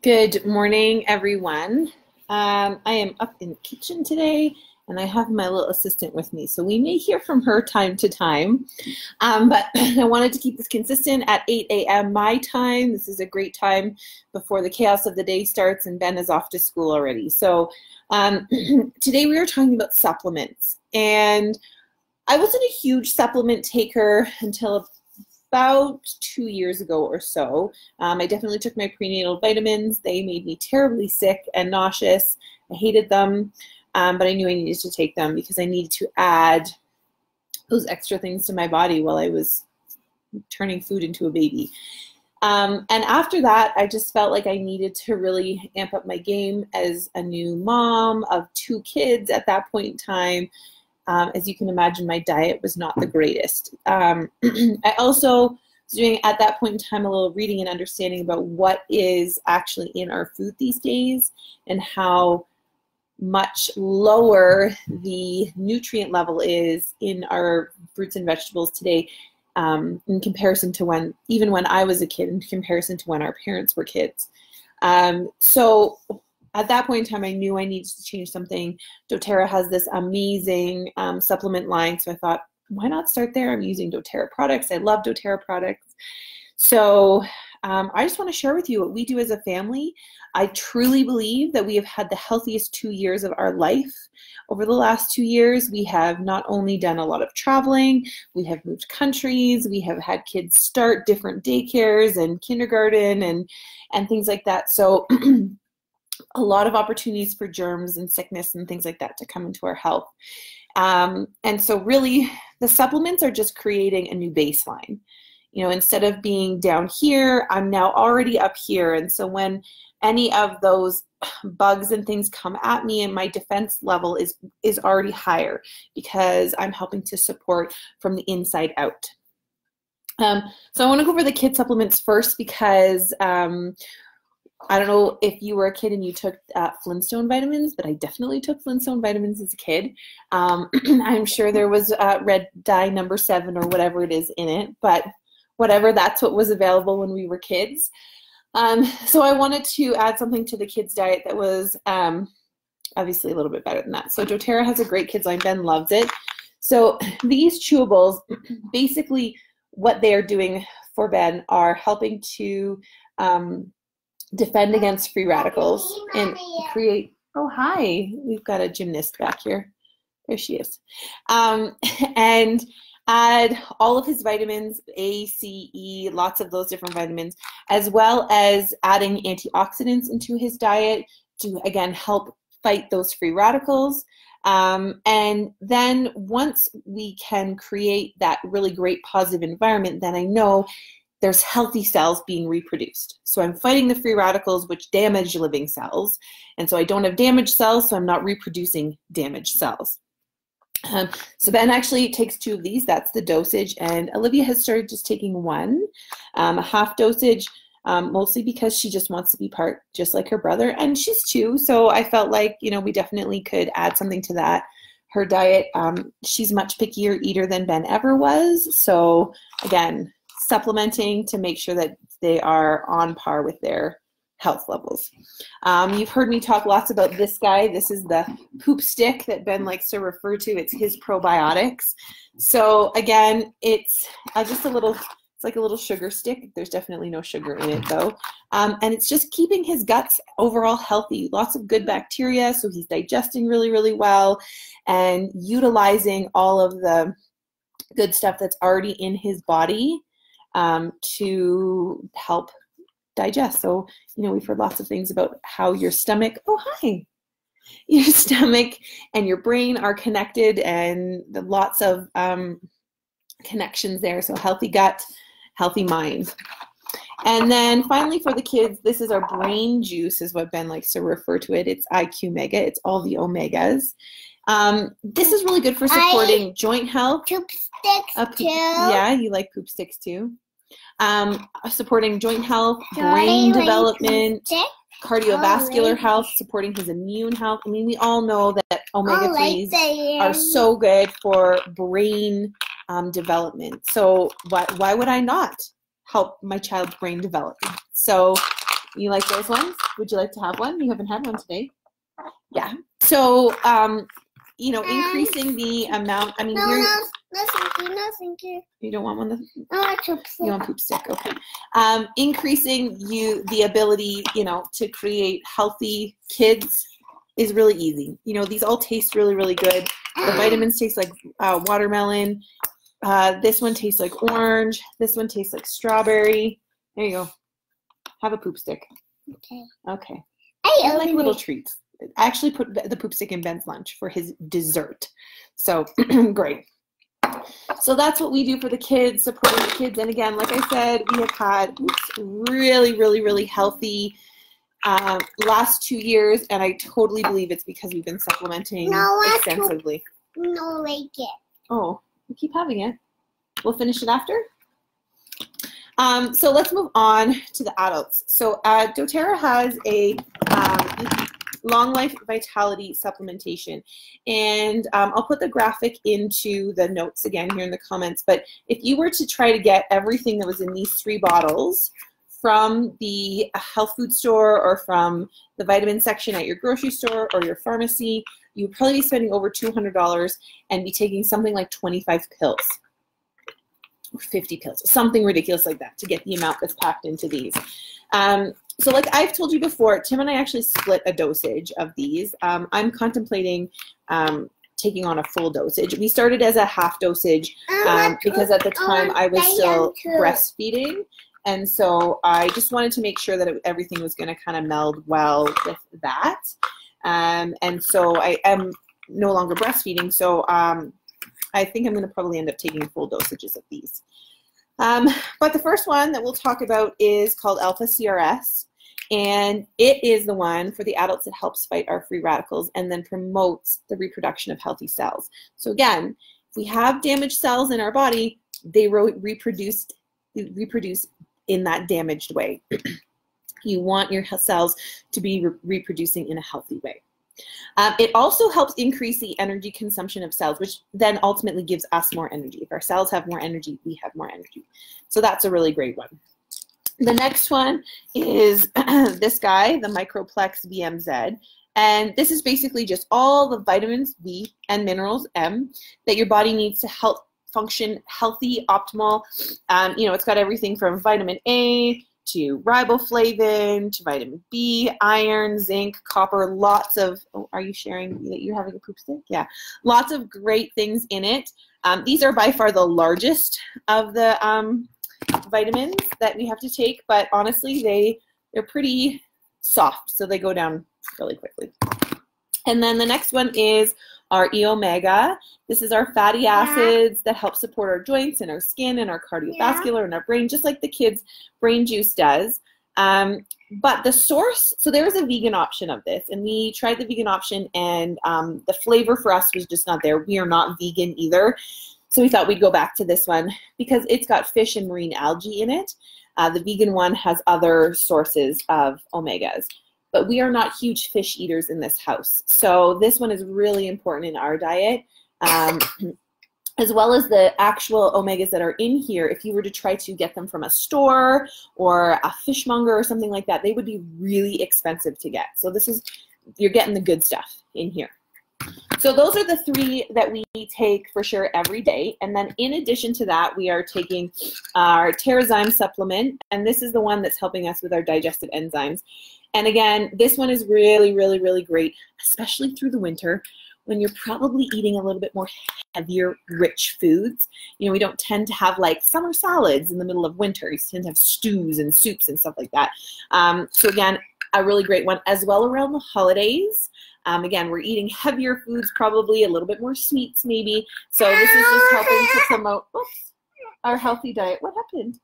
Good morning, everyone. I am up in the kitchen today, and I have my little assistant with me, so we may hear from her time to time. But I wanted to keep this consistent at 8 a.m. my time. This is a great time before the chaos of the day starts, and Ben is off to school already. So today we are talking about supplements, and I wasn't a huge supplement taker until about 2 years ago or so. I definitely took my prenatal vitamins. They made me terribly sick and nauseous. I hated them, but I knew I needed to take them because I needed to add those extra things to my body while I was turning food into a baby. And after that, I just felt like I needed to really amp up my game as a new mom of 2 kids at that point in time. As you can imagine, my diet was not the greatest. I also was doing, at that point in time, a little reading and understanding about what is actually in our food these days and how much lower the nutrient level is in our fruits and vegetables today in comparison to even when I was a kid, in comparison to when our parents were kids. So at that point in time, I knew I needed to change something. doTERRA has this amazing supplement line, so I thought, why not start there? I'm using doTERRA products. I love doTERRA products. So I just want to share with you what we do as a family. I truly believe that we have had the healthiest 2 years of our life. Over the last 2 years, we have not only done a lot of traveling, we have moved countries, we have had kids start different daycares and kindergarten and things like that. So a lot of opportunities for germs and sickness and things like that to come into our health. And so really the supplements are just creating a new baseline. You know, instead of being down here, I'm now already up here. And so when any of those bugs and things come at me, and my defense level is already higher because I'm helping to support from the inside out. So I want to go over the kid supplements first because I don't know if you were a kid and you took Flintstone vitamins, but I definitely took Flintstone vitamins as a kid. I'm sure there was red dye number 7 or whatever it is in it, but whatever, that's what was available when we were kids. So I wanted to add something to the kids' diet that was obviously a little bit better than that. So doTERRA has a great kids line. Ben loves it. So these chewables, basically what they are doing for Ben are helping to defend against free radicals and create, oh hi, we've got a gymnast back here. There she is. And add all of his vitamins, A, C, E, lots of those different vitamins, as well as adding antioxidants into his diet to, again, help fight those free radicals. And then once we can create that really great positive environment, then I know there's healthy cells being reproduced. So I'm fighting the free radicals which damage living cells. And so I don't have damaged cells, so I'm not reproducing damaged cells. So Ben actually takes 2 of these. That's the dosage. And Olivia has started just taking 1, a half dosage, mostly because she just wants to be part just like her brother. And she's 2, so I felt like, you know, we definitely could add something to that. Her diet, she's much pickier eater than Ben ever was. So again, supplementing to make sure that they are on par with their health levels. You've heard me talk lots about this guy. This is the poop stick that Ben likes to refer to. It's his probiotics. So again, it's just a little, it's like a little sugar stick. There's definitely no sugar in it though. And it's just keeping his guts overall healthy. Lots of good bacteria, so he's digesting really, really well and utilizing all of the good stuff that's already in his body to help digest. So, you know, we've heard lots of things about how your stomach, oh hi, your stomach and your brain are connected, and lots of connections there. So healthy gut, healthy mind. And then finally for the kids, this is our brain juice is what Ben likes to refer to it. It's IQ Mega. It's all the omegas. This is really good for supporting joint health. Poop sticks too. Yeah, you like poop sticks too. Supporting joint health, brain development, cardiovascular health, supporting his immune health. I mean, we all know that omega-3s are so good for brain development. So why would I not help my child's brain development? So You like those ones? Would you like to have one? You haven't had one today. Yeah. So, you know, increasing the amount. I mean, no, thank you. No, thank you. You don't want one? I like poop stick. You want poop stick? Okay. Increasing the ability, you know, to create healthy kids is really easy. You know, these all taste really, really good. The vitamins taste like watermelon. This one tastes like orange. This one tastes like strawberry. There you go. Have a poop stick. Okay. Okay. I like little treats. I actually put the poop stick in Ben's lunch for his dessert. So great. So that's what we do for the kids, supporting the kids. And again, like I said, we have had really, really, really healthy last 2 years, and I totally believe it's because we've been supplementing extensively. No, like it. Oh, we keep having it. We'll finish it after. So let's move on to the adults. So doTERRA has a long life vitality supplementation, and I'll put the graphic into the notes again here in the comments. But if you were to try to get everything that was in these 3 bottles from the health food store or from the vitamin section at your grocery store or your pharmacy, you'd probably be spending over $200 and be taking something like 25 pills or 50 pills, something ridiculous like that to get the amount that's packed into these. So like I've told you before, Tim and I actually split a dosage of these. I'm contemplating taking on a full dosage. We started as a half dosage because at the time I was still breastfeeding. And so I just wanted to make sure that everything was going to kind of meld well with that. And so I am no longer breastfeeding. So I think I'm going to probably end up taking full dosages of these. But the first one that we'll talk about is called Alpha CRS, and it is the one for the adults that helps fight our free radicals and then promotes the reproduction of healthy cells. So again, if we have damaged cells in our body, they reproduce in that damaged way. You want your cells to be reproducing in a healthy way. It also helps increase the energy consumption of cells, which then ultimately gives us more energy. If our cells have more energy, we have more energy. So that's a really great one. The next one is this guy, the Microplex VMZ. And this is basically just all the vitamins B and minerals M that your body needs to help function healthy, optimal. You know, it's got everything from vitamin A to riboflavin, to vitamin B, iron, zinc, copper, lots of, oh, are you sharing that you're having a poop stick? Yeah, lots of great things in it. These are by far the largest of the vitamins that we have to take, but honestly, they're pretty soft, so they go down really quickly. And then the next one is our E-Omega. This is our fatty acids that help support our joints and our skin and our cardiovascular and our brain, just like the kids' brain juice does. But the source, so there was a vegan option of this, and we tried the vegan option, and the flavor for us was just not there. We are not vegan either, so we thought we'd go back to this one because it's got fish and marine algae in it. The vegan one has other sources of omegas. But we are not huge fish eaters in this house. So this one is really important in our diet, as well as the actual omegas that are in here. If you were to try to get them from a store or a fishmonger or something like that, they would be really expensive to get. So this is, you're getting the good stuff in here. So those are the 3 that we take for sure every day. And then in addition to that, we are taking our Terrazyme supplement. And this is the one that's helping us with our digestive enzymes. And again, this one is really, really, really great, especially through the winter when you're probably eating a little bit more heavier, rich foods. You know, we don't tend to have like summer salads in the middle of winter. We tend to have stews and soups and stuff like that. So again, a really great one as well around the holidays. Again, we're eating heavier foods, probably a little bit more sweets maybe. So this is just helping to promote our healthy diet. What happened?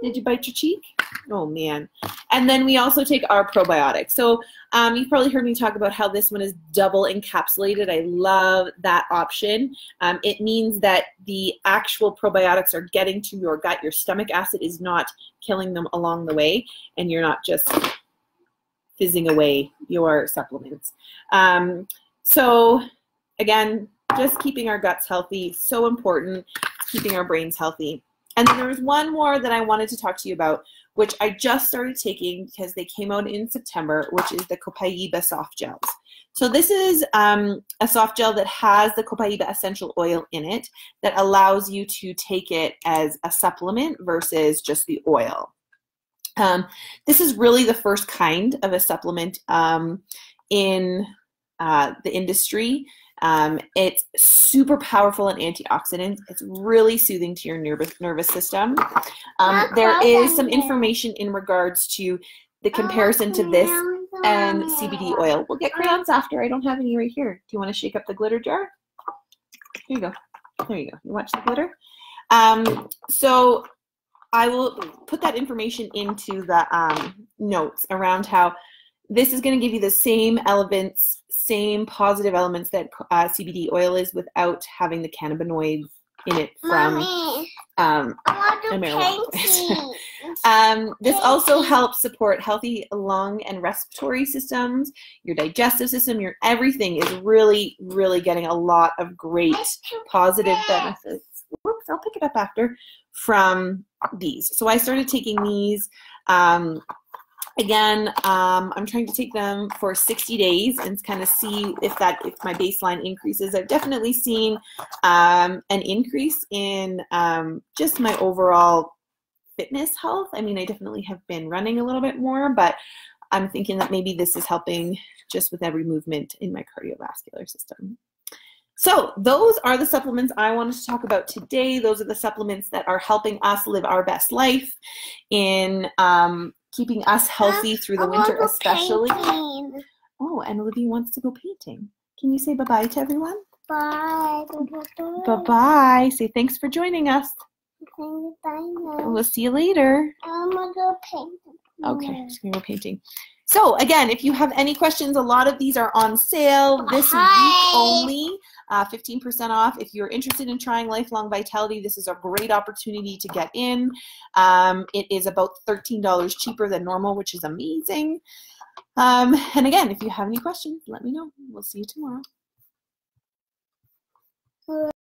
Did you bite your cheek? Oh man. And then we also take our probiotics. So you've probably heard me talk about how this one is double encapsulated. I love that option. It means that the actual probiotics are getting to your gut. Your stomach acid is not killing them along the way, and you're not just fizzing away your supplements. So again, just keeping our guts healthy, so important, keeping our brains healthy. And then there was one more that I wanted to talk to you about, which I just started taking because they came out in September, which is the Copaiba soft gels. So this is a soft gel that has the Copaiba essential oil in it that allows you to take it as a supplement versus just the oil. This is really the first kind of a supplement in the industry. It's super powerful in antioxidants. It's really soothing to your nervous system. There is some information in regards to the comparison to this and CBD oil. We'll get crayons after. I don't have any right here. Do you want to shake up the glitter jar? Here you go. There you go. You watch the glitter? So I will put that information into the notes around how this is going to give you the same elements, same positive elements that CBD oil is without having the cannabinoids in it from marijuana. This also helps support healthy lung and respiratory systems, your digestive system, your everything is really, really getting a lot of great positive benefits. Whoops, I'll pick it up after from these. So I started taking these. Again, I'm trying to take them for 60 days and kind of see if my baseline increases. I've definitely seen an increase in just my overall fitness health. I mean, I definitely have been running a little bit more, but I'm thinking that maybe this is helping just with every movement in my cardiovascular system. So those are the supplements I wanted to talk about today. Those are the supplements that are helping us live our best life in keeping us healthy through the winter especially. Oh, and Olivia wants to go painting. Can you say bye-bye to everyone? Bye. Bye-bye. Say thanks for joining us. Bye now. We'll see you later. I'm gonna go paint. Okay, just gonna go painting. So again, if you have any questions, a lot of these are on sale this week only, 15% off. If you're interested in trying Lifelong Vitality, this is a great opportunity to get in. It is about $13 cheaper than normal, which is amazing. And again, if you have any questions, let me know. We'll see you tomorrow.